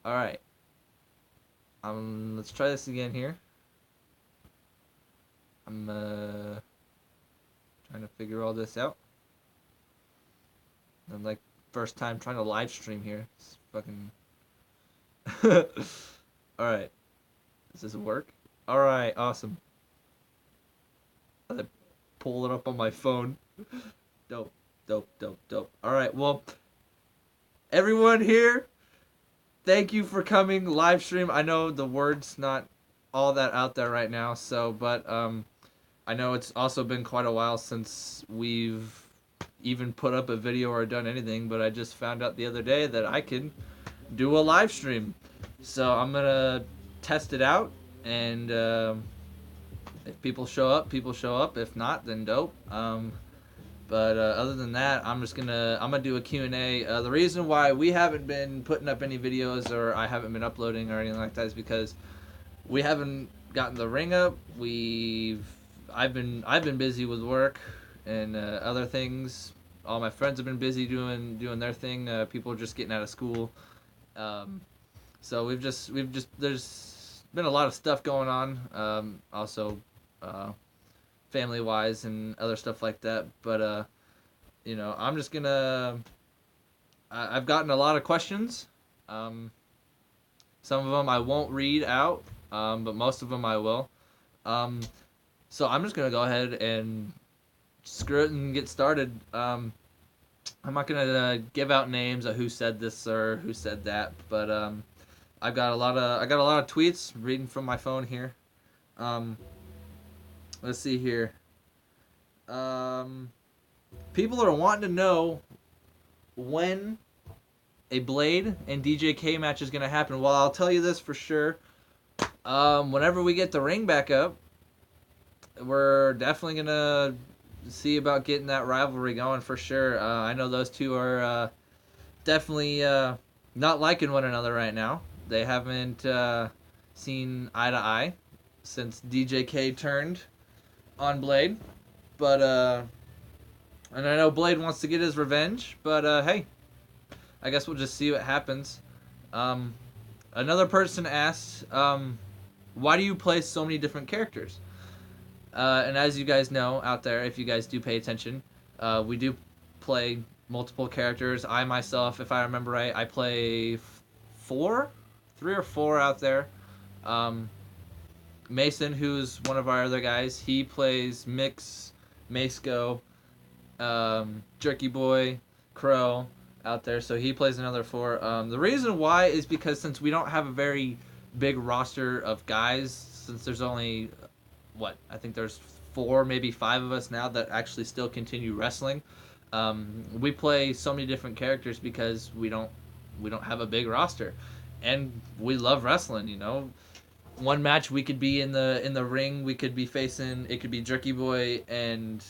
All right. Let's try this again here. I'm trying to figure all this out. I'm like first time trying to live stream here. It's fucking. All right. Does this work? All right. Awesome. I pull it up on my phone. Dope. Dope. Dope. Dope. All right. Well, everyone here, thank you for coming live stream. I know the word's not all that out there right now, so but I know it's also been quite a while since we've even put up a video or done anything, but I just found out the other day that I can do a live stream. So I'm gonna test it out, and if people show up, people show up. If not, then dope. But other than that, I'm gonna do a Q&A. The reason why we haven't been putting up any videos or I haven't been uploading or anything like that is because we haven't gotten the ring up. I've been busy with work and other things. All my friends have been busy doing their thing. People are just getting out of school. Um, so we've just there's been a lot of stuff going on. Also, uh, family wise and other stuff like that. But I'm just gonna. I've gotten a lot of questions. Um, some of them I won't read out, but most of them I will. Um, so I'm just gonna go ahead and screw it and get started. I'm not gonna give out names of who said this or who said that, but I got a lot of tweets reading from my phone here. Um, let's see here. Um, People are wanting to know when a Blade and DJK match is gonna happen. Well, I'll tell you this for sure. Whenever we get the ring back up, we're definitely gonna see about getting that rivalry going for sure. I know those two are definitely not liking one another right now. They haven't seen eye to eye since DJK turned on Blade, but and I know Blade wants to get his revenge, but hey, I guess we'll just see what happens. Um, Another person asked, why do you play so many different characters? And as you guys know out there, if you guys do pay attention, we do play multiple characters. I myself, if I remember right, I play four, three or four out there. Um, Mason, who's one of our other guys, he plays Mix, Masco, Jerky Boy, Crow out there. So he plays another four. The reason why is because since we don't have a very big roster of guys, since there's only I think there's four, maybe five of us now that actually still continue wrestling. We play so many different characters because we don't have a big roster, and we love wrestling. One match we could be in the ring, we could be facing, it could be Jerky Boy and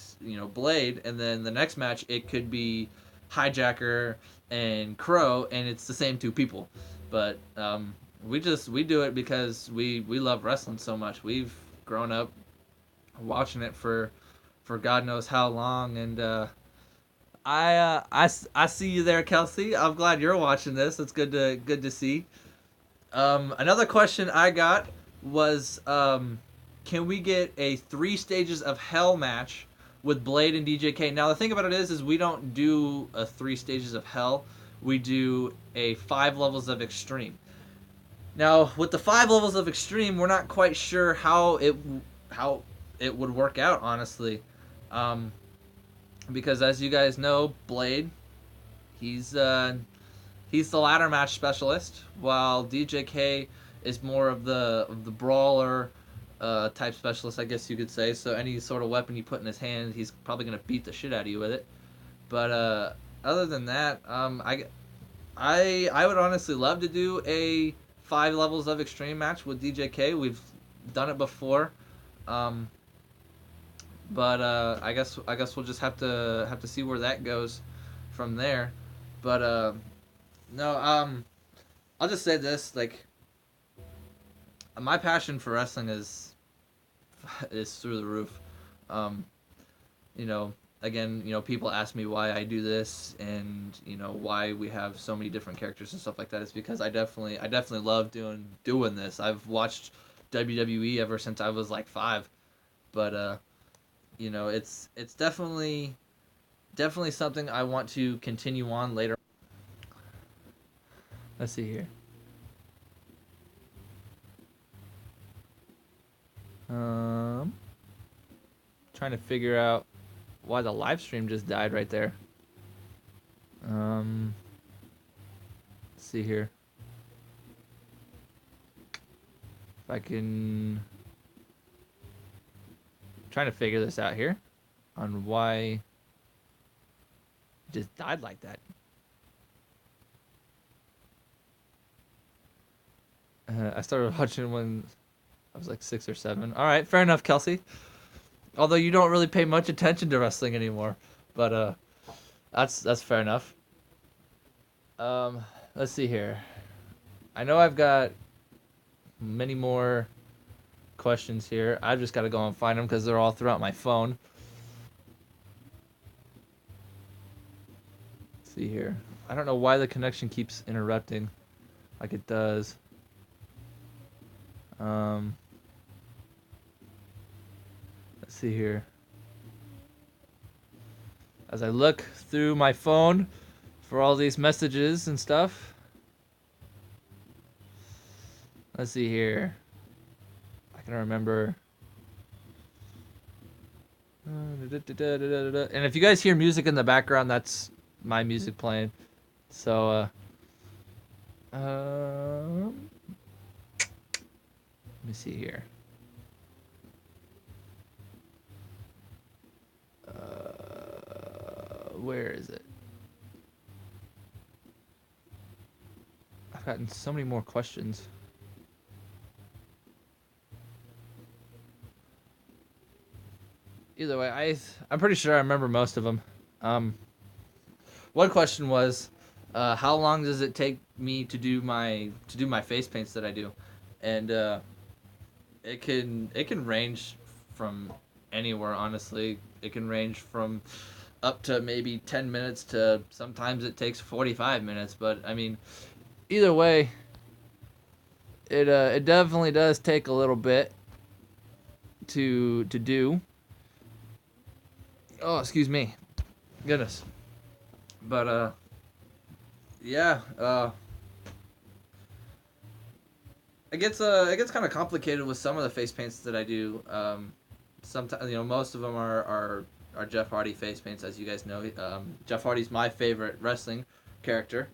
Blade, and then the next match it could be Hijacker and Crow, and it's the same two people. But we do it because we love wrestling so much. We've grown up watching it for God knows how long, and I see you there, Kelsey. I'm glad you're watching this. It's good to see. Another question I got was, can we get a 3 stages of hell match with Blade and DJK? Now the thing about it is we don't do a 3 stages of hell. We do a 5 levels of extreme. Now with the 5 levels of extreme, we're not quite sure how it would work out, honestly, um, because as you guys know, Blade, he's he's the ladder match specialist, while DJK is more of the brawler type specialist, I guess you could say. So any sort of weapon you put in his hand, he's probably gonna beat the shit out of you with it. But other than that, I would honestly love to do a 5 levels of extreme match with DJK. We've done it before, um, but I guess we'll just have to see where that goes from there. But no, I'll just say this: like, my passion for wrestling is through the roof. Um, you know, again, people ask me why I do this, and why we have so many different characters and stuff like that. It's because I definitely love doing this. I've watched WWE ever since I was like 5, but it's definitely something I want to continue on later. Let's see here. Um, Trying to figure out why the live stream just died right there. Um, let's see here. If I can, trying to figure this out here on why it just died like that. I started watching when I was like 6 or 7. All right, fair enough, Kelsey. Although you don't really pay much attention to wrestling anymore, but that's fair enough. Um, let's see here. I know I've got many more questions here. I just got to go and find them because they're all throughout my phone. Let's see here. I don't know why the connection keeps interrupting like it does. Let's see here. As I look through my phone for all these messages and stuff. Let's see here. I can remember. And if you guys hear music in the background, that's my music playing. So, let me see here. Where is it? I've gotten so many more questions. Either way, I'm pretty sure I remember most of them. One question was, how long does it take me to do my face paints that I do, and it can range from anywhere. Honestly, it can range from up to maybe 10 minutes to sometimes it takes 45 minutes. But I mean, either way, it definitely does take a little bit to do. Oh, excuse me, goodness. But yeah, it gets kind of complicated with some of the face paints that I do. Sometimes most of them are Jeff Hardy face paints, as you guys know. Jeff Hardy's my favorite wrestling character.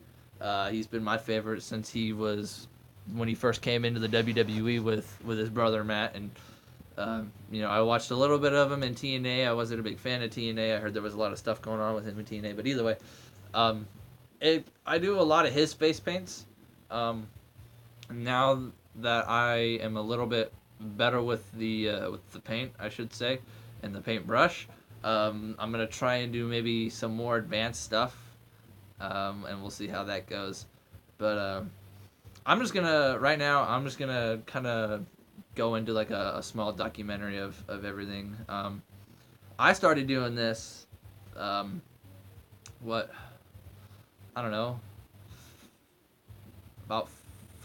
He's been my favorite since he was when he first came into the WWE with his brother Matt, and I watched a little bit of him in TNA. I wasn't a big fan of TNA. I heard there was a lot of stuff going on with him in TNA, but either way, um, I do a lot of his face paints. Now that I am a little bit better with the paint, I should say, and the paintbrush, I'm gonna try and do maybe some more advanced stuff, and we'll see how that goes. But right now I'm just gonna kind of go into like a small documentary of everything. I started doing this, what, I don't know, about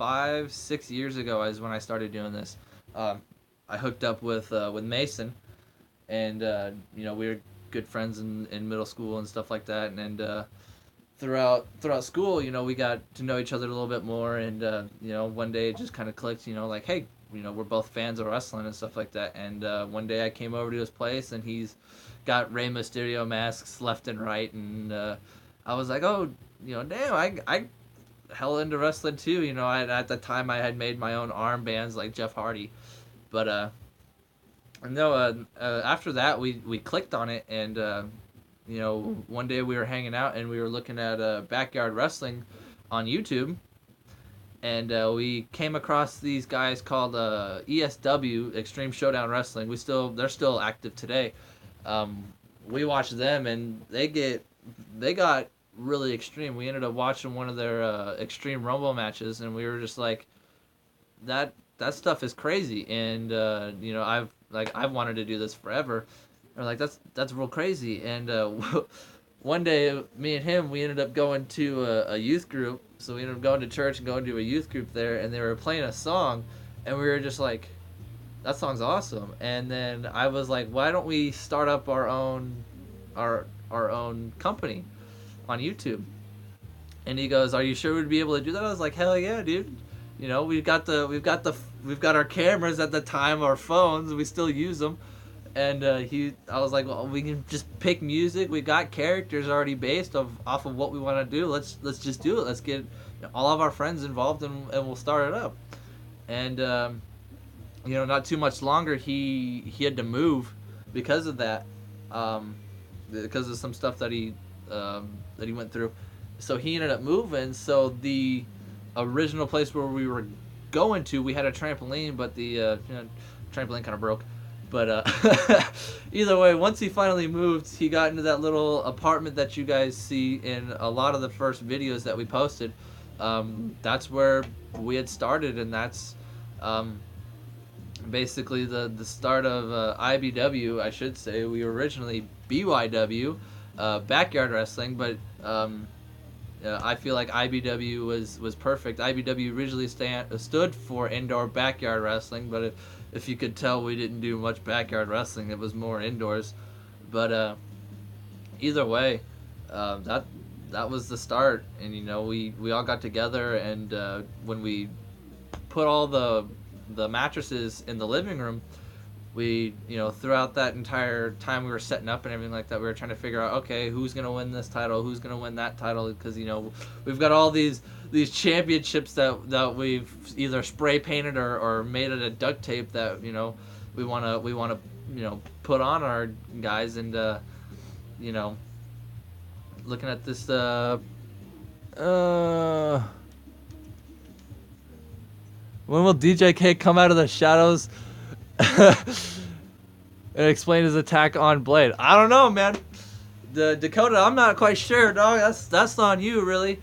5-6 years ago is when I started doing this. I hooked up with Mason, and we were good friends in middle school and stuff like that, and throughout school, we got to know each other a little bit more, and one day it just kind of clicked, like, hey, we're both fans of wrestling and stuff like that, and one day I came over to his place, and he's got Rey Mysterio masks left and right, and I was like, oh, damn, I hell into wrestling too. At the time I had made my own armbands like Jeff Hardy, but no. After that, we clicked on it, and one day we were hanging out and we were looking at backyard wrestling on YouTube, and we came across these guys called ESW, Extreme Showdown Wrestling. They're still active today. We watched them, and they got really extreme. We ended up watching one of their Extreme Rumble matches, and we were just like, that stuff is crazy. And I've wanted to do this forever, We're like, that's real crazy. And one day, me and him, we ended up going to a youth group. So we ended up going to church and going to a youth group there, and they were playing a song, and we were just like, that song's awesome. And then I was like, why don't we start up our own company on YouTube? And he goes, are you sure we'd be able to do that? I was like, hell yeah, dude. You know, we've got our cameras at the time, our phones, we still use them. And I was like, well, we can just pick music. We got characters already based off of what we want to do. Let's just do it. Let's get all of our friends involved, and we'll start it up. And not too much longer, he had to move because of that, because of some stuff that he went through. So he ended up moving. So the original place where we were going to, we had a trampoline, but the trampoline kind of broke. But either way, once he finally moved, he got into that little apartment that you guys see in a lot of the first videos that we posted. That's where we had started, and that's basically the start of IBW, I should say. We were originally BYW, Backyard Wrestling, but I feel like IBW was perfect. IBW originally stood for Indoor Backyard Wrestling, but if you could tell, we didn't do much backyard wrestling. It was more indoors. But either way, that was the start. And we all got together, and when we put all the mattresses in the living room, we throughout that entire time we were setting up and everything like that, we were trying to figure out, okay, who's gonna win this title, who's gonna win that title, because we've got all these championships that we've either spray painted or made out of duct tape that we want to put on our guys. And looking at this when will DJK come out of the shadows and explain his attack on Blade? I don't know, man. The Dakota, I'm not quite sure, dog. That's on you, really.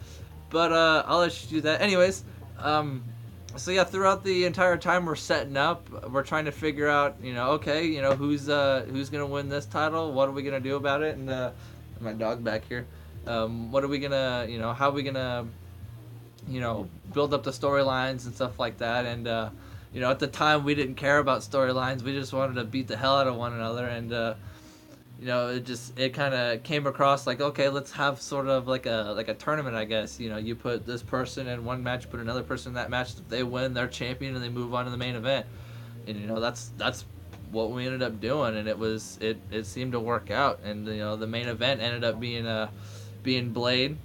But I'll let you do that. Anyways, so yeah, throughout the entire time we're setting up, we're trying to figure out, okay, who's gonna win this title? What are we gonna do about it? And my dog back here. What are we gonna, how are we gonna, build up the storylines and stuff like that? And at the time we didn't care about storylines. We just wanted to beat the hell out of one another. And it kind of came across like, okay, let's have sort of like a tournament, I guess. You put this person in one match, put another person in that match. If they win, they're champion, and they move on to the main event. And that's what we ended up doing, and it seemed to work out. And the main event ended up being Blade,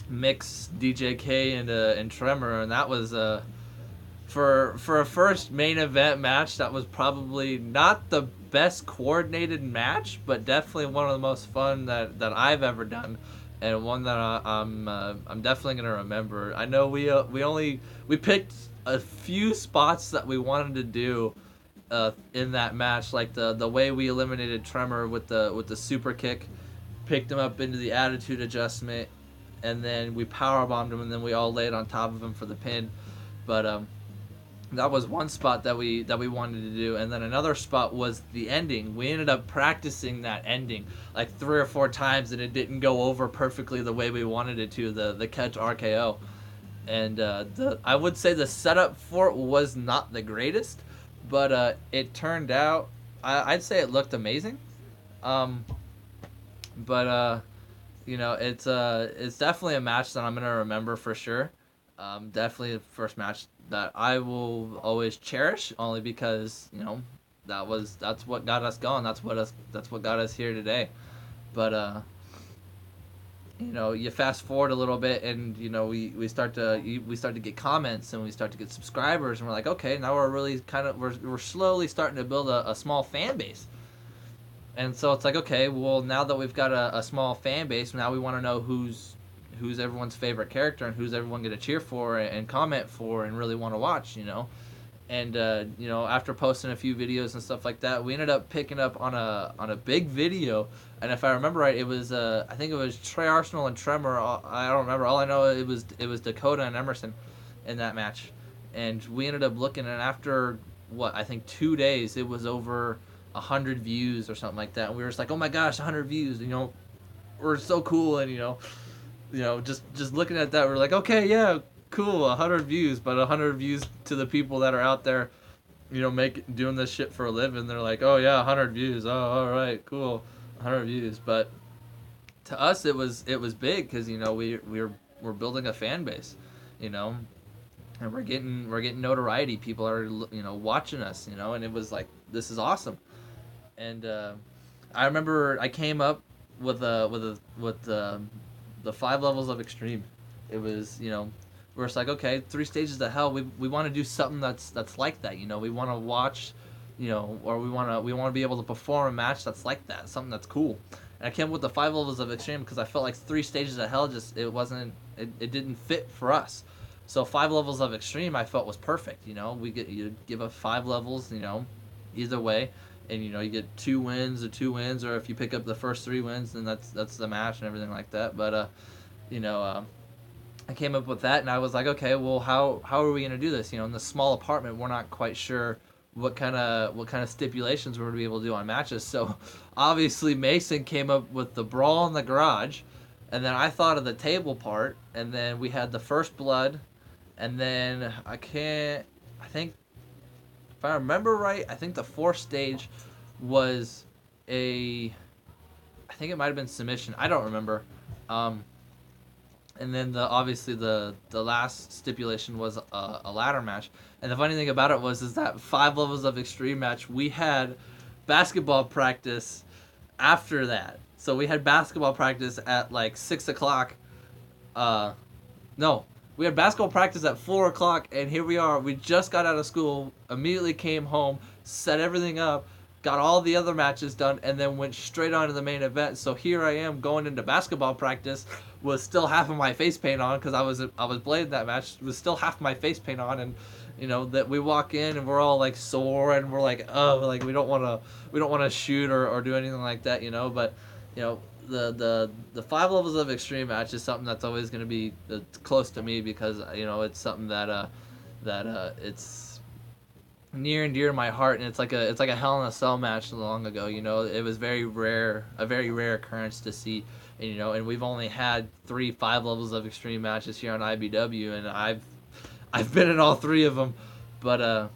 Mix, DJK, and Tremor, and that was for a first main event match, that was probably not the best coordinated match, but definitely one of the most fun that I've ever done, and one that I'm definitely gonna remember. I know we picked a few spots that we wanted to do in that match, like the way we eliminated Tremor with the super kick, picked him up into the attitude adjustment, and then we powerbombed him, and then we all laid on top of him for the pin. But that was one spot that we wanted to do. And then another spot was the ending. We ended up practicing that ending like 3 or 4 times, and it didn't go over perfectly the way we wanted it to, the catch RKO. And I would say the setup for it was not the greatest, but it turned out, I'd say it looked amazing. But it's definitely a match that I'm gonna remember for sure. Definitely the first match that I will always cherish, only because that's what got us going. That's what got us here today. But you fast forward a little bit, and we start to get comments, and we start to get subscribers, and we're like, okay, now we're really we're slowly starting to build a small fan base. And so it's like, okay, well, now that we've got a small fan base, now we want to know who's everyone's favorite character, and who's everyone going to cheer for and comment for and really want to watch, And after posting a few videos and stuff like that, we ended up picking up on a big video. And if I remember right, it was I think it was Trey Arsenal and Tremor. I don't remember. All I know, it was Dakota and Emerson in that match. And we ended up looking, and after I think 2 days, it was over 100 views or something like that, and we were just like, oh my gosh, 100 views, we're so cool, and just looking at that, we're like, okay, yeah, cool, 100 views, but 100 views to the people that are out there, doing this shit for a living. They're like, oh yeah, 100 views, oh all right, cool, 100 views, but to us it was big because we're building a fan base, you know, and we're getting notoriety. People are watching us, and it was like, this is awesome. And I remember I came up with the 5 levels of extreme. It was we're just like, okay, 3 stages of hell. We want to do something that's like that. We want to watch, or we want to be able to perform a match that's like that, something that's cool. And I came up with the 5 levels of extreme because I felt like 3 stages of hell just it didn't fit for us. So 5 levels of extreme I felt was perfect. You give us 5 levels, either way, and you get 2 wins, or if you pick up the first 3 wins, then that's the match and everything like that. But you know, I came up with that, and I was like, okay, well, how are we gonna do this? In the small apartment, we're not quite sure what kind of stipulations we're gonna be able to do on matches. So obviously Mason came up with the brawl in the garage, and then I thought of the table part, and then we had the first blood, and then I think if I remember right, I think the fourth stage was I think it might have been submission. I don't remember. Um, and then obviously the last stipulation was a ladder match. And the funny thing about it is that 5 levels of extreme match, we had basketball practice after that. So we had basketball practice at like 6 o'clock. No, we had basketball practice at 4 o'clock, and here we are. We just got out of school, immediately came home, set everything up, got all the other matches done, and then went straight on to the main event. So here I am going into basketball practice with still half of my face paint on because I was blading that match with still half of my face paint on, and that we walk in and we're all like sore and we're like, oh, like we don't want to shoot or do anything like that, but the 5 levels of extreme match is something that's always going to be close to me because it's something that it's near and dear to my heart, and it's like a Hell in a Cell match long ago. It was a very rare occurrence to see, and we've only had 5 levels of extreme matches here on IBW, and I've been in all 3 of them, but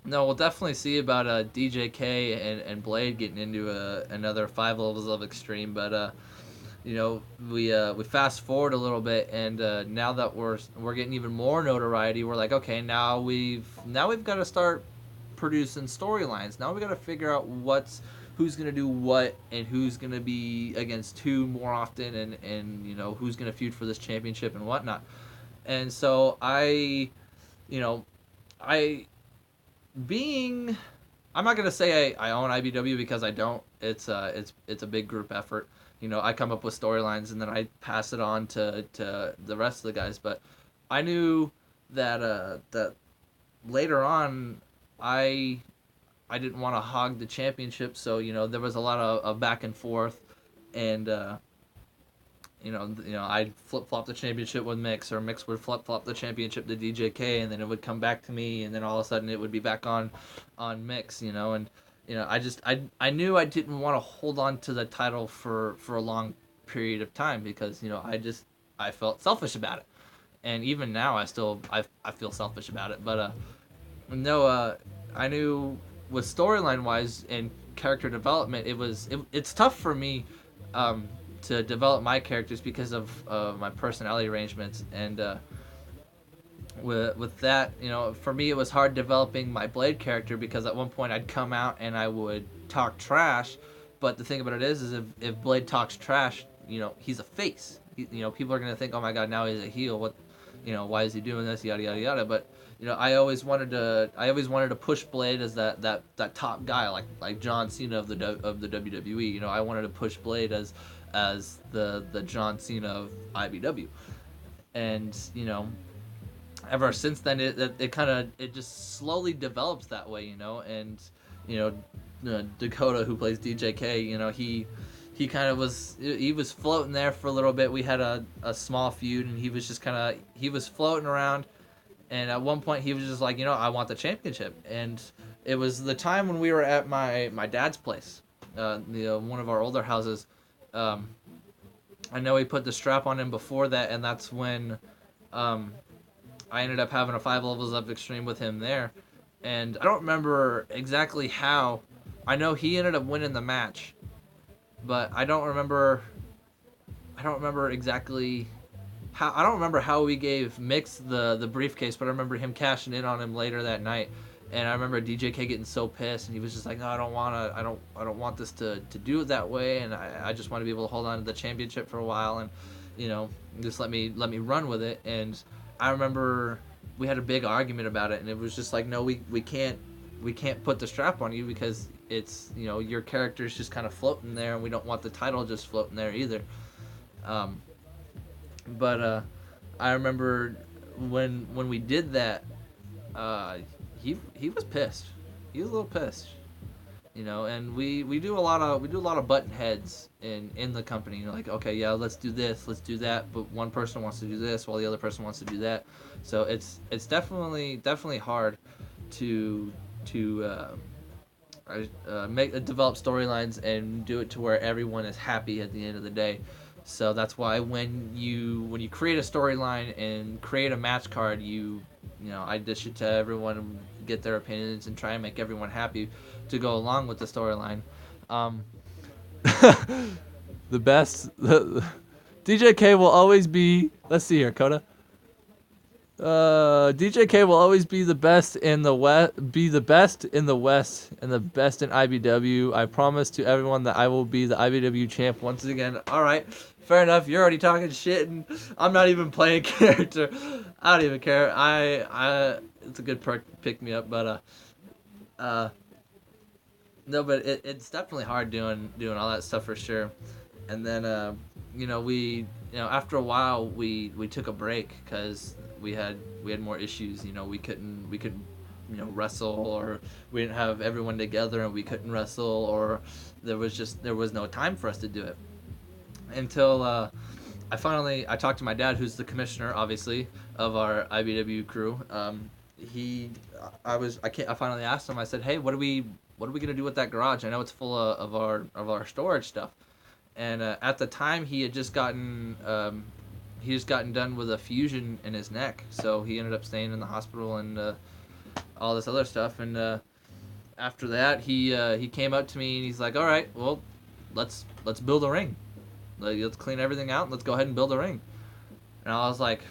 no, we'll definitely see about DJK and Blade getting into another 5 levels of extreme. But we fast forward a little bit, and now that we're getting even more notoriety, we're like, okay, now we've got to start producing storylines. Now we got to figure out who's gonna do what and who's gonna be against who more often, and who's gonna feud for this championship and whatnot. And so I being I'm not gonna say I own IBW because I don't. It's a big group effort. I come up with storylines and then I pass it on to the rest of the guys. But I knew that later on I didn't want to hog the championship, so there was a lot of back and forth, and I'd flip flop the championship with Mix, or Mix would flip flop the championship to DJK, and then it would come back to me, and then all of a sudden it would be back on Mix, and I knew I didn't want to hold on to the title for a long period of time because I felt selfish about it, and even now I feel selfish about it, but no, I knew with storyline wise and character development, it's tough for me. To develop my characters because of my personality arrangements, and with that, for me it was hard developing my Blade character because at one point I'd come out and I would talk trash, but the thing about it is if Blade talks trash, he's a face. People are gonna think, oh my god, now he's a heel. What, why is he doing this? Yada yada yada. But I always wanted to push Blade as that top guy, like John Cena of the WWE. I wanted to push Blade as the John Cena of IBW, and ever since then it just slowly develops that way, and Dakota, who plays DJK, he kind of was floating there for a little bit. We had a small feud, and he was floating around, and at one point he was just like, I want the championship, and It was the time when we were at my dad's place, one of our older houses. Um, I know he put the strap on him before that, and that's when um, I ended up having a 5 levels up extreme with him there. And I don't remember exactly how. I know he ended up winning the match, but I don't remember. I don't remember exactly how. I don't remember how we gave Mix the briefcase, but I remember him cashing in on him later that night. And I remember DJK getting so pissed, and he was just like, "No, I don't wanna. I don't want this to do it that way, and I just want to be able to hold on to the championship for a while, and just let me run with it." And I remember we had a big argument about it, and it was just like, "No, we can't put the strap on you because it's your character's just kind of floating there, and we don't want the title just floating there either." Um, but I remember when we did that, uh, he was pissed. He was a little pissed, and we do a lot of button heads in the company. Like, okay, yeah, let's do this, let's do that, but one person wants to do this while the other person wants to do that. So it's definitely hard to make develop storylines and do it to where everyone is happy at the end of the day. So that's why when you create a storyline and create a match card, I dish it to everyone and get their opinions and try and make everyone happy to go along with the storyline. Um, the best DJK will always be. Let's see here, Coda. DJK will always be the best in the West, be the best in the West, and the best in IBW. I promise to everyone that I will be the IBW champ once again. All right, fair enough. You're already talking shit, and I'm not even playing character. I don't even care. It's a good perk to pick me up, but no, but it's definitely hard doing all that stuff for sure. And then after a while we took a break because we had more issues. We couldn't wrestle, or we didn't have everyone together and we couldn't wrestle, or there was no time for us to do it until I talked to my dad, who's the commissioner obviously of our IBW crew. I finally asked him. I said, hey, what are we gonna do with that garage? I know it's full of our storage stuff. And at the time he just gotten done with a fusion in his neck, so he ended up staying in the hospital and all this other stuff. And after that, he came up to me and he's like, "All right, well, let's build a ring. Let's clean everything out and let's go ahead and build a ring." And I was like,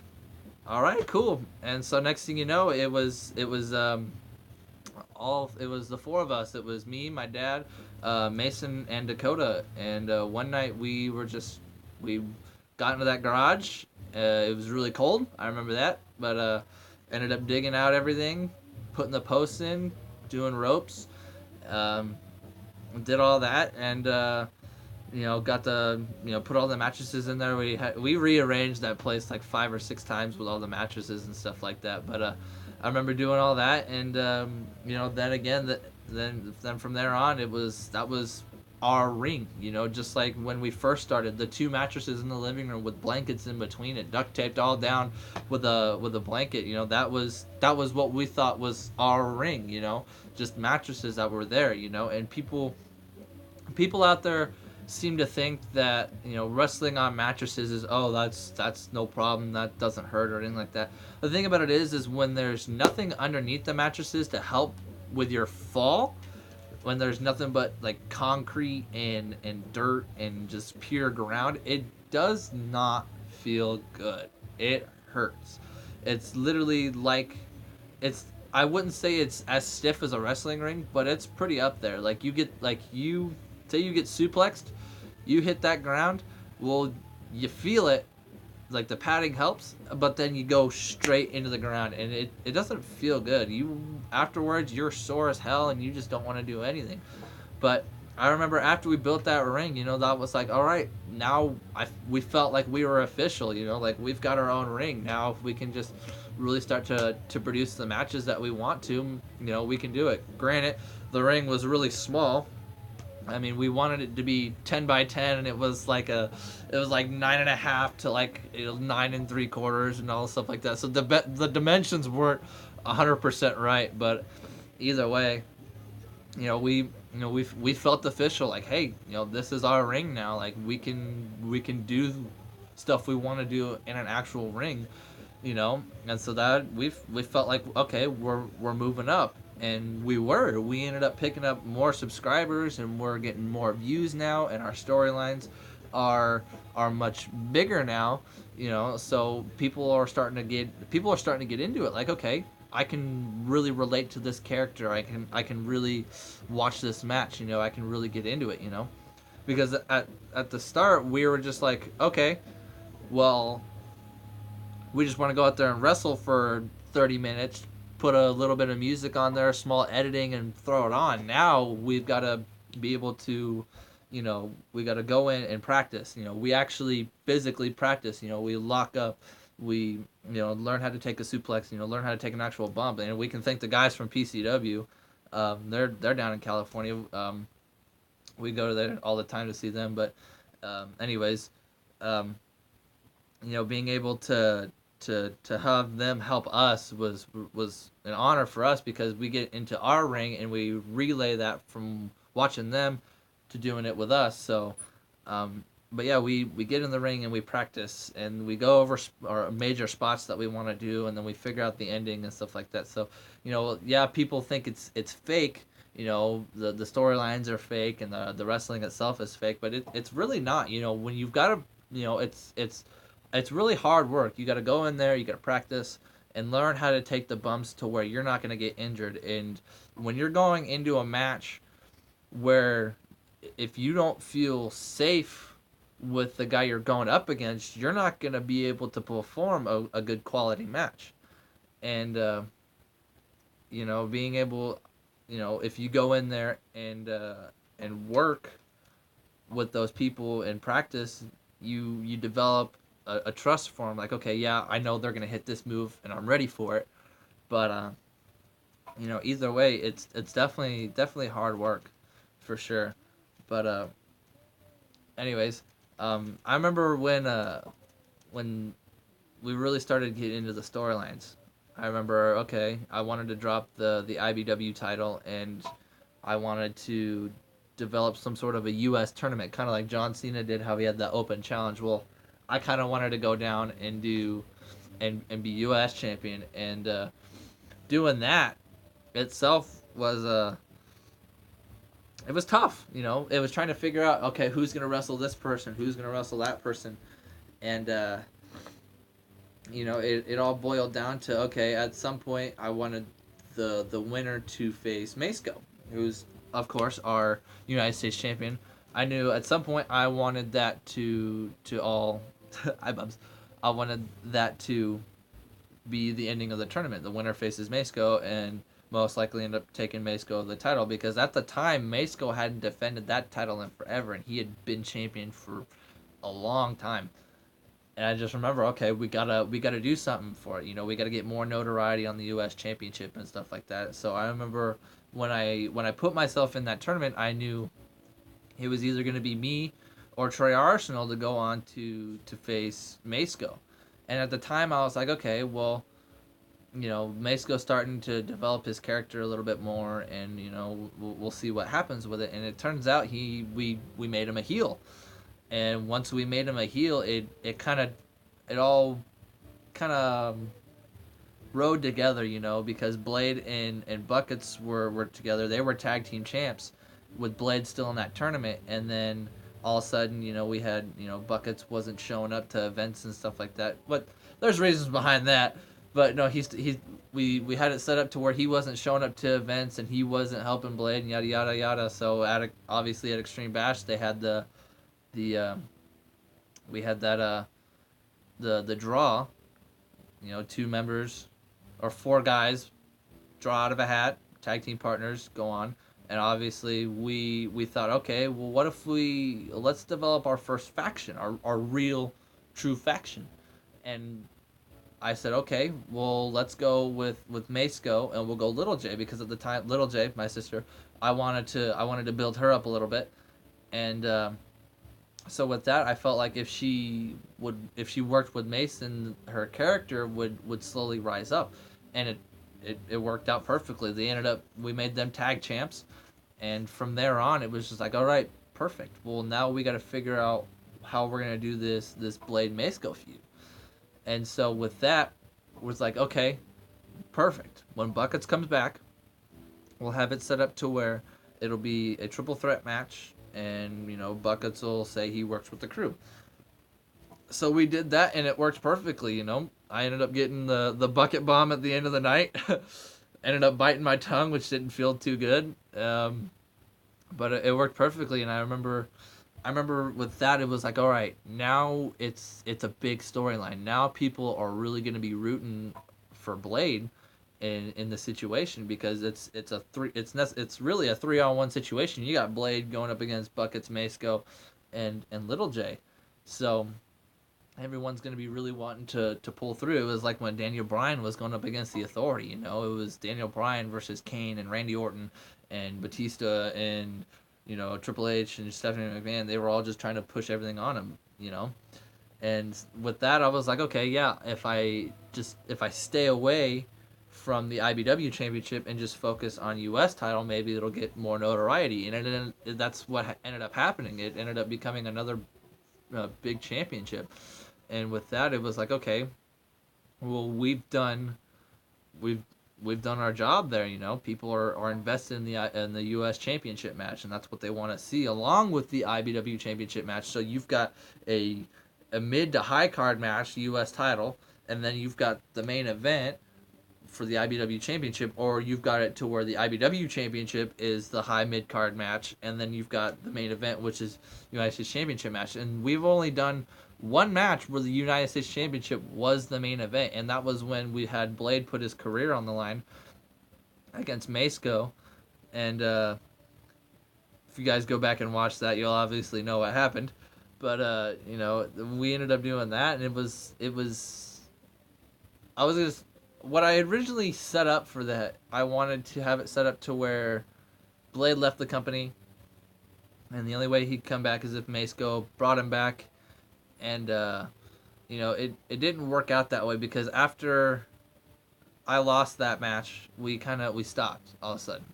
"All right, cool." And so next thing you know, it was the four of us. It was me, my dad, Mason, and Dakota. And one night we got into that garage. It was really cold. I remember that, but ended up digging out everything, putting the posts in, doing ropes, did all that, and got the put all the mattresses in there. We rearranged that place like 5 or 6 times with all the mattresses and stuff like that. But I remember doing all that, and then again, then from there on, that was our ring. Just like when we first started, the 2 mattresses in the living room with blankets in between it, duct taped all down with a blanket. That was what we thought was our ring. Just mattresses that were there. And people out there seem to think that wrestling on mattresses is, oh, that's no problem, that doesn't hurt or anything like that. The thing about it is when there's nothing underneath the mattresses to help with your fall, when there's nothing but like concrete and dirt and just pure ground, it does not feel good. It hurts. It's literally like, I wouldn't say it's as stiff as a wrestling ring, but it's pretty up there. Like you say you get suplexed, you hit that ground, well, you feel it, like the padding helps, but then you go straight into the ground and it doesn't feel good. Afterwards you're sore as hell and you just don't want to do anything. But I remember after we built that ring, that was like, all right, now we felt like we were official, like we've got our own ring. Now if we can just really start to produce the matches that we want to, we can do it. Granted, the ring was really small. I mean, we wanted it to be 10 by 10, and it was like 9.5 to 9 3/4 and all stuff like that. So the dimensions weren't 100% right, but either way, we felt official, like, hey, this is our ring now, like we can do stuff we want to do in an actual ring, and so that we felt like, okay, we're moving up, and we ended up picking up more subscribers, and we're getting more views now, and our storylines are are much bigger now, so people are starting to get into it, like, okay, I can really relate to this character. I can really watch this match. I can really get into it. Because at the start we were just like, okay, well, we just want to go out there and wrestle for 30 minutes, put a little bit of music on there, small editing, and throw it on. Now we've got to be able to, we got to go in and practice. We actually physically practice. We lock up, we, learn how to take a suplex, learn how to take an actual bump. And we can thank the guys from PCW. They're down in California. We go there all the time to see them. But, anyways, um, being able to have them help us was an honor for us, because we get into our ring and we relay that from watching them to doing it with us. So, but yeah, we get in the ring and we practice and we go over our major spots that we want to do, and then we figure out the ending and stuff like that. So, yeah, people think it's fake. The storylines are fake and the wrestling itself is fake, but it's really not. When you've got to, it's really hard work. You got to go in there, you got to practice and learn how to take the bumps to where you're not going to get injured. And when you're going into a match where if you don't feel safe with the guy you're going up against, you're not going to be able to perform a good quality match. And being able, if you go in there and work with those people in practice, you develop a trust for them. Like, okay, yeah, I know they're gonna hit this move, and I'm ready for it. But either way, it's definitely hard work, for sure. But anyways, I remember when we really started getting into the storylines. I remember, okay, I wanted to drop the IBW title, and I wanted to develop some sort of a U.S. tournament, kind of like John Cena did, how he had that open challenge. Well, I kind of wanted to go down and do and be U.S. champion, and doing that itself was it was tough. It was trying to figure out, okay, who's gonna wrestle this person, who's gonna wrestle that person, and it all boiled down to, okay, at some point I wanted the winner to face Maceco, who's of course our United States champion. I knew at some point I wanted that to all I bumps. I wanted that to be the ending of the tournament. The winner faces Maceco and most likely end up taking Maceco the title, because at the time Maceco hadn't defended that title in forever, and he had been champion for a long time. And I just remember, okay, we gotta do something for it. We gotta get more notoriety on the U.S. Championship and stuff like that. So I remember when I put myself in that tournament, I knew it was either gonna be me or Troy Arsenal to go on to face Maceco. And at the time, I was like, okay, well, Maceco's starting to develop his character a little bit more, and we'll see what happens with it. And it turns out we made him a heel, and once we made him a heel, it all kind of rode together, because Blade and Buckets were together. They were tag team champs, with Blade still in that tournament, and then all of a sudden, we had, Buckets wasn't showing up to events and stuff like that. But there's reasons behind that. But no, we had it set up to where he wasn't showing up to events and he wasn't helping Blade and yada yada yada. So obviously at Extreme Bash they had the we had that the draw, two members or four guys draw out of a hat, tag team partners go on. And obviously we thought, okay, well, what if let's develop our first faction, our real true faction. And I said, okay, well, let's go with Maceco, and we'll go Little J, because at the time, Little J, my sister, I wanted to build her up a little bit. And so with that, I felt like if she worked with Mason, her character would slowly rise up. And it worked out perfectly. We made them tag champs, And from there on, it was just like, all right, perfect. Well, now we got to figure out how we're gonna do this Blade Maceco feud. And so with that, it was like, okay, perfect. When Buckets comes back, we'll have it set up to where it'll be a triple threat match, and Buckets will say he works with the crew. So we did that, and it worked perfectly. I ended up getting the bucket bomb at the end of the night. Ended up biting my tongue, which didn't feel too good. But it worked perfectly, and I remember with that, it was like, all right, now it's a big storyline. Now people are really going to be rooting for Blade in the situation, because it's really a 3-on-1 situation. You got Blade going up against Buckets, Maceco, and Little J. So everyone's going to be really wanting to pull through. It was like when Daniel Bryan was going up against the Authority. It was Daniel Bryan versus Kane and Randy Orton and Batista and Triple H and Stephanie McMahon. They were all just trying to push everything on him. And with that, I was like, okay, yeah, if I stay away from the IBW Championship and just focus on US title, maybe it'll get more notoriety. And that's what ended up happening. It ended up becoming another big championship. And with that, it was like, okay, well, we've done our job there. People are invested in the U.S. Championship match, and that's what they want to see, along with the IBW Championship match. So you've got a mid to high card match, U.S. title, and then you've got the main event for the IBW Championship, or you've got it to where the IBW Championship is the high mid card match, and then you've got the main event, which is United States Championship match. And we've only done one match where the United States Championship was the main event, and that was when we had Blade put his career on the line against Maceco. And if you guys go back and watch that, you'll obviously know what happened. But we ended up doing that, and it was I was just what I originally set up for that. I wanted to have it set up to where Blade left the company, and the only way he'd come back is if Maceco brought him back. And it didn't work out that way, because after I lost that match, we stopped all of a sudden.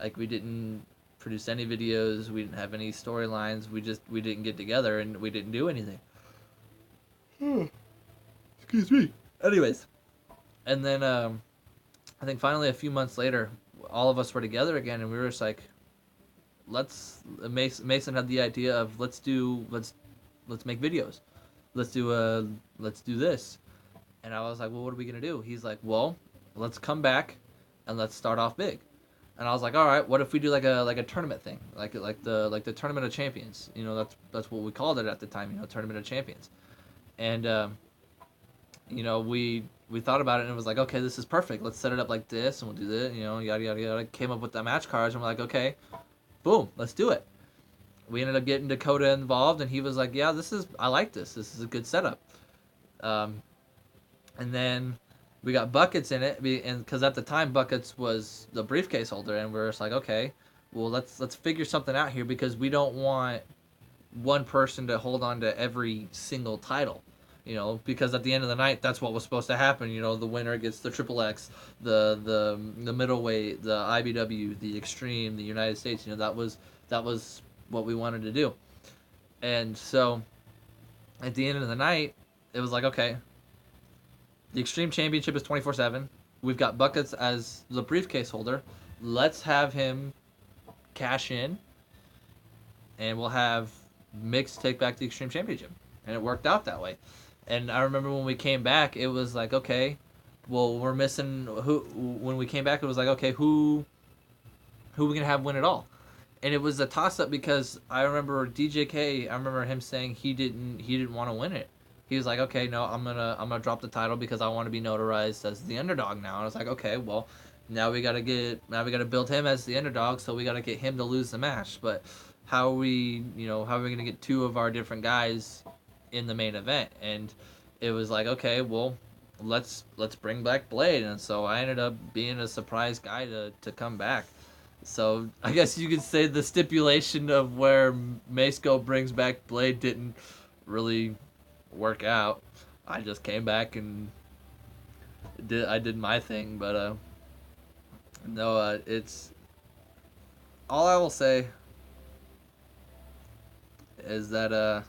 Like, we didn't produce any videos, we didn't have any storylines, we didn't get together, and we didn't do anything. Excuse me. Anyways, and then I think finally a few months later, all of us were together again, and we were just like, Mason had the idea of let's make videos. Let's do this. And I was like, well, what are we gonna do? He's like, well, let's come back and let's start off big. And I was like, all right, what if we do like a tournament thing, like the Tournament of Champions? That's what we called it at the time, Tournament of Champions. And we thought about it, and it was like, okay, this is perfect. Let's set it up like this, and we'll do this, yada yada yada. Came up with the match cards, and we're like, okay, boom, let's do it. We ended up getting Dakota involved, and he was like, yeah, I like this. This is a good setup. And then we got Buckets in it, and because at the time Buckets was the briefcase holder, and we are just like, okay, well, let's figure something out here, because we don't want one person to hold on to every single title. Because at the end of the night, that's what was supposed to happen. The winner gets the Triple X, the middleweight, the IBW, the Extreme, the United States. That was what we wanted to do. And so at the end of the night, it was like, okay, the Extreme Championship is 24/7. We've got Buckets as the briefcase holder. Let's have him cash in, and we'll have Mix take back the Extreme Championship. And it worked out that way. And I remember when we came back, it was like, okay, well, we're missing who. When we came back, it was like, okay, who we gonna have win it all? And it was a toss up, because I remember DJK. I remember him saying he didn't want to win it. He was like, okay, no, I'm gonna drop the title because I want to be notarized as the underdog now. And I was like, okay, well, now we gotta build him as the underdog, so we gotta get him to lose the match. But how are we gonna get two of our different guys in the main event? And it was like, okay, well, let's bring back Blade. And so I ended up being a surprise guy to come back. So I guess you could say the stipulation of where Maceco brings back Blade didn't really work out. I just came back and did my thing. But no, it's all I will say is that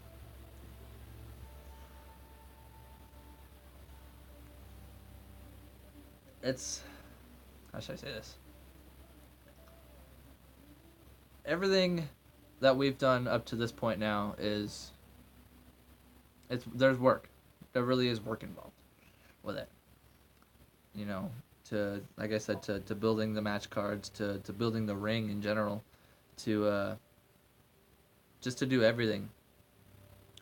it's, how should I say this? Everything that we've done up to this point now is, there's work. There really is work involved with it. You know, to, like I said, to building the match cards, to building the ring in general, to just to do everything.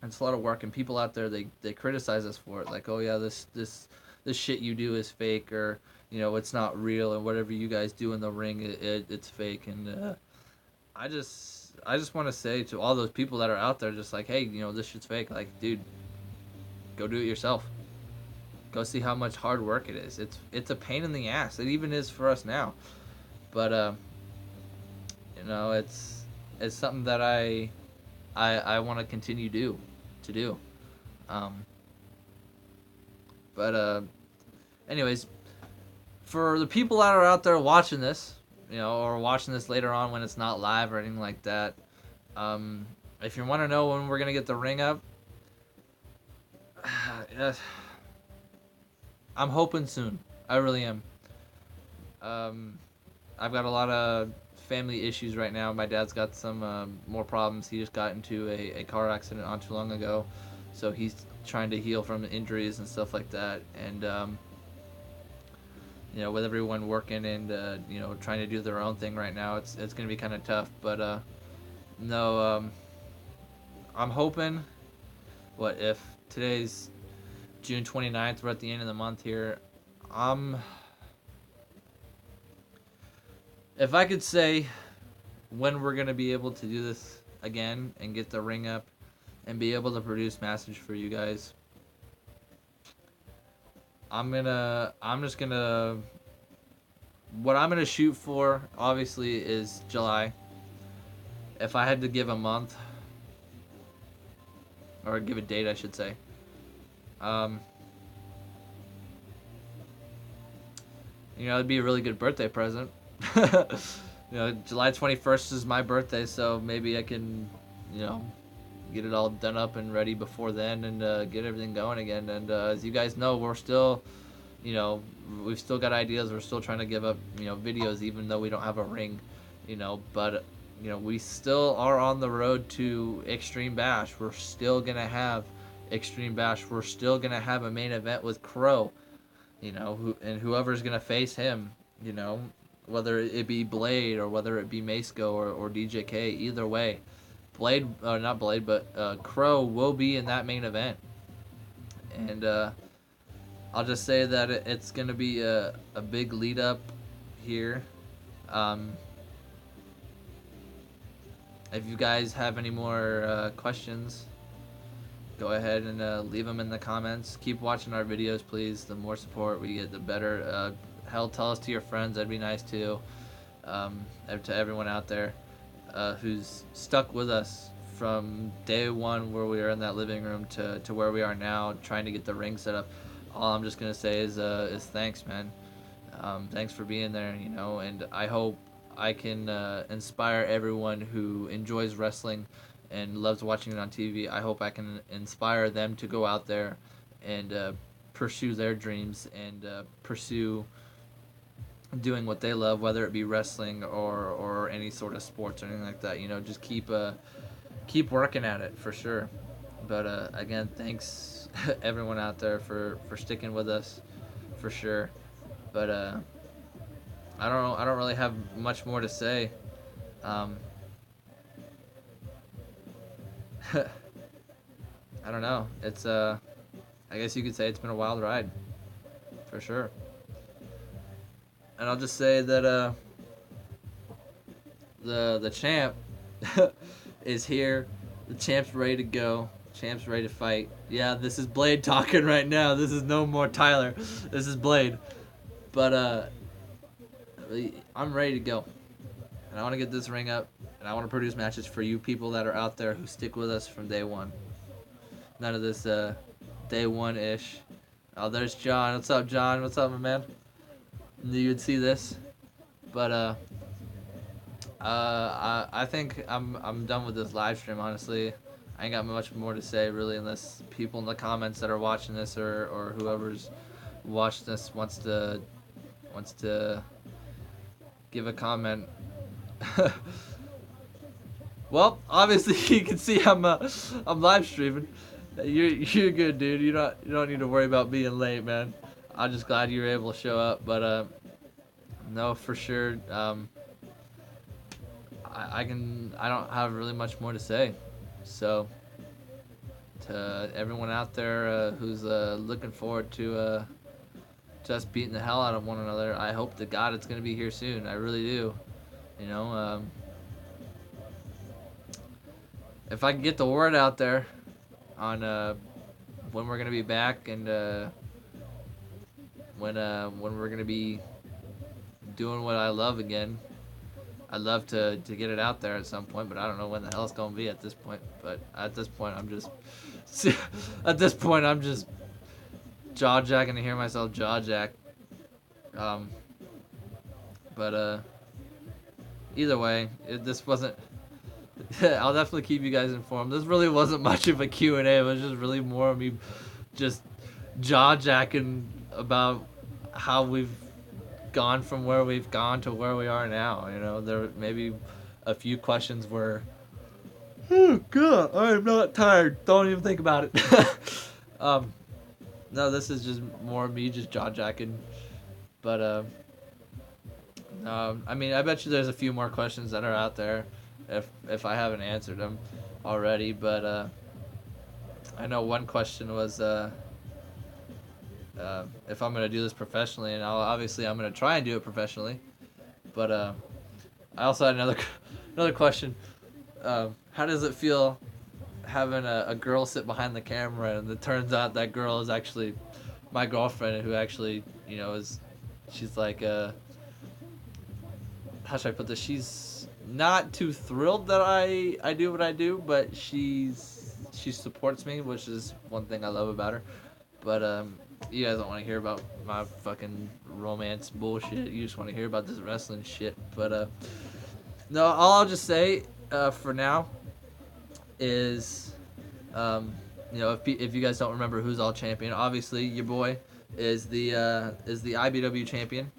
It's a lot of work, and people out there, they criticize us for it, like, oh yeah, this shit you do is fake, or it's not real, and whatever you guys do in the ring, it's fake. And I just want to say to all those people that are out there, just like, hey, this shit's fake. Like, dude, go do it yourself. Go see how much hard work it is. It's a pain in the ass. It even is for us now, but it's something that I want to continue to do. Um, but anyways, for the people that are out there watching this, or watching this later on when it's not live or anything like that, if you want to know when we're gonna get the ring up, yes, I'm hoping soon. I really am. I've got a lot of family issues right now. My dad's got some more problems. He just got into a car accident not too long ago, so he's trying to heal from the injuries and stuff like that. And with everyone working and trying to do their own thing right now, it's gonna be kind of tough. But no, I'm hoping. What if today's June 29th? We're at the end of the month here. If I could say when we're gonna be able to do this again and get the ring up and be able to produce message for you guys, what I'm gonna shoot for obviously is July. If I had to give a month, or give a date, I should say, it'd be a really good birthday present. July 21st is my birthday, so maybe I can, get it all done up and ready before then, and get everything going again. And as you guys know, we're still, we've still got ideas. We're still trying to give up, videos, even though we don't have a ring, but we still are on the road to Extreme Bash. We're still gonna have Extreme Bash. We're still gonna have a main event with Crow, and whoever's gonna face him, whether it be Blade or whether it be Masco or DJK, either way, Blade, not Blade, but Crow will be in that main event. And I'll just say that it's going to be a big lead up here. If you guys have any more questions, go ahead and leave them in the comments. Keep watching our videos, please. The more support we get, the better. Hell, tell us to your friends. That'd be nice too. To everyone out there who's stuck with us from day one, where we were in that living room, to where we are now, trying to get the ring set up. All I'm just gonna say is thanks, man. Thanks for being there, and I hope I can inspire everyone who enjoys wrestling and loves watching it on TV. I hope I can inspire them to go out there and pursue their dreams and pursue doing what they love, whether it be wrestling or any sort of sports or anything like that. Just keep working at it, for sure. But again, thanks everyone out there for sticking with us, for sure. But I don't really have much more to say. I don't know. It's I guess you could say it's been a wild ride, for sure. And I'll just say that the champ is here. The champ's ready to go. Champ's ready to fight. Yeah, this is Blade talking right now. This is no more Tyler. This is Blade. But I'm ready to go. And I want to get this ring up. And I want to produce matches for you people that are out there who stick with us from day one. None of this day one-ish. Oh, there's John. What's up, John? What's up, my man? Knew you'd see this. But I think I'm done with this live stream. Honestly, I ain't got much more to say really, unless people in the comments that are watching this or whoever's watched this wants to give a comment. Well, obviously you can see I'm live streaming. You're good, dude. You don't need to worry about being late, man. I'm just glad you were able to show up. But no, for sure. I don't have really much more to say. So to everyone out there who's looking forward to just beating the hell out of one another, I hope to God it's gonna be here soon. I really do. You know, if I can get the word out there on when we're gonna be back and when we're gonna be doing what I love again. I'd love to get it out there at some point, but I don't know when the hell it's gonna be at this point. But at this point, I'm just jaw jacking to hear myself jaw jack. But either way, this wasn't. I'll definitely keep you guys informed. This really wasn't much of a Q&A. It was just really more of me just jaw jacking about how we've gone from where we've gone to where we are now. You know, there maybe a few questions were, oh god, I'm not tired. Don't even think about it. No, this is just more me just jaw jacking. But I mean, I bet you there's a few more questions that are out there, if I haven't answered them already. But I know one question was if I'm gonna do this professionally, and I'm gonna try and do it professionally. But I also had another question. How does it feel having a girl sit behind the camera, and it turns out that girl is actually my girlfriend, who actually, you know, she's like how should I put this? She's not too thrilled that I do what I do, but she supports me, which is one thing I love about her. But you guys don't want to hear about my fucking romance bullshit. You just want to hear about this wrestling shit. But no, all I'll just say for now is, you know, if you guys don't remember who's all champion, obviously your boy is the IBW champion.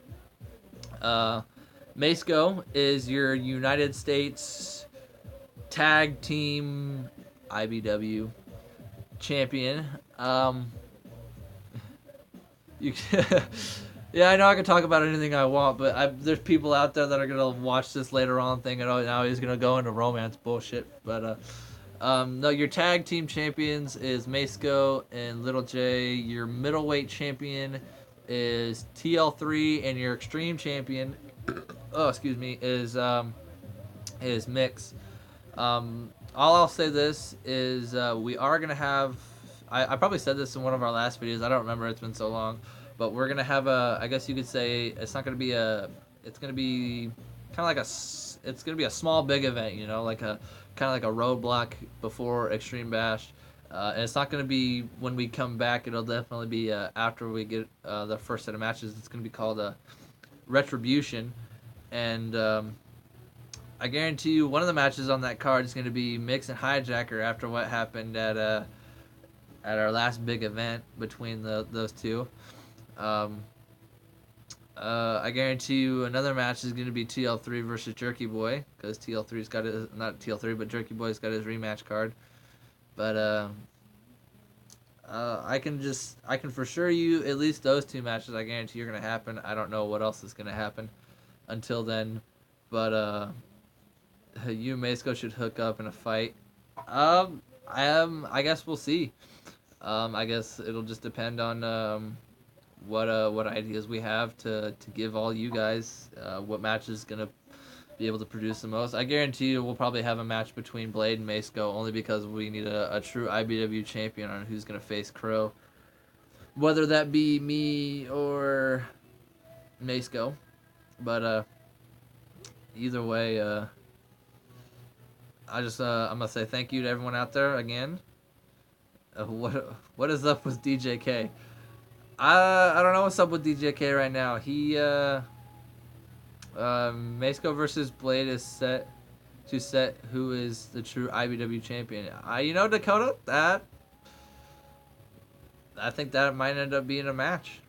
Maceco is your United States Tag Team IBW champion. You yeah, I know I can talk about anything I want, but there's people out there that are gonna watch this later on thinking, oh, now he's gonna go into romance bullshit. But no, your tag team champions is Maceco and Little J. Your middleweight champion is TL3, and your extreme champion, oh excuse me, is Mix. All I'll say this is we are gonna have. I probably said this in one of our last videos. I don't remember. It's been so long. But we're going to have I guess you could say, it's not going to be it's going to be kind of it's going to be a small big event, you know, kind of like a roadblock before Extreme Bash. And it's not going to be when we come back. It'll definitely be after we get the first set of matches. It's going to be called Retribution. And I guarantee you one of the matches on that card is going to be Mix and Hijacker after what happened at our last big event between those two. I guarantee you another match is going to be TL3 versus Jerky Boy, because TL3's got his, not TL3, but Jerky Boy's got his rematch card. But I can for sure you at least those two matches I guarantee are going to happen. I don't know what else is going to happen until then, but you and Maceco should hook up in a fight. I guess we'll see. I guess it'll just depend on what ideas we have to give all you guys. What match is gonna be able to produce the most. I guarantee you we'll probably have a match between Blade and Maceco, only because we need a true IBW champion on who's gonna face Crow. Whether that be me or Maceco. But either way, I'm gonna say thank you to everyone out there again. What is up with DJK? I don't know what's up with DJK right now. Mexico versus Blade is set to set who is the true IBW champion. Dakota, that I think that might end up being a match,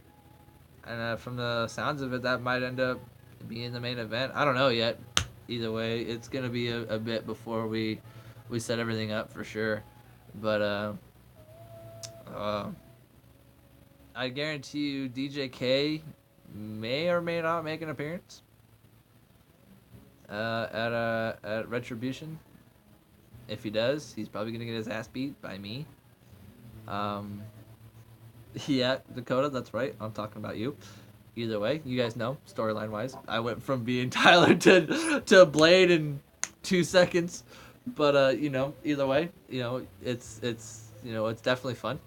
and from the sounds of it, that might end up being the main event. I don't know yet. Either way, it's gonna be a bit before we set everything up for sure. But uh, I guarantee you, DJK may or may not make an appearance at Retribution. If he does, he's probably gonna get his ass beat by me. Um, yeah, Dakota, that's right. I'm talking about you. Either way, you guys know storyline wise, I went from being Tyler to Blade in 2 seconds. But either way, it's definitely fun.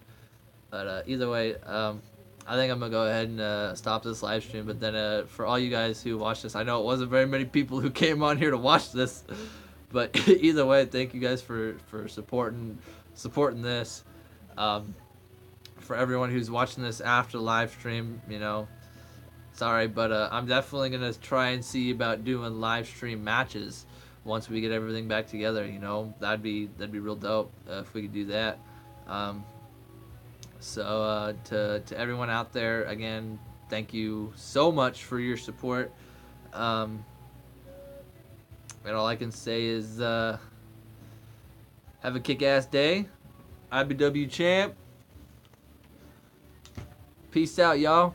But either way, I think I'm gonna go ahead and stop this live stream. But then for all you guys who watched this, I know it wasn't very many people who came on here to watch this, but either way, thank you guys for supporting this. For everyone who's watching this after the live stream, sorry, but I'm definitely gonna try and see about doing live stream matches once we get everything back together. That'd be real dope if we could do that. So to everyone out there, again, thank you so much for your support. And all I can say is have a kick-ass day. IBW champ. Peace out, y'all.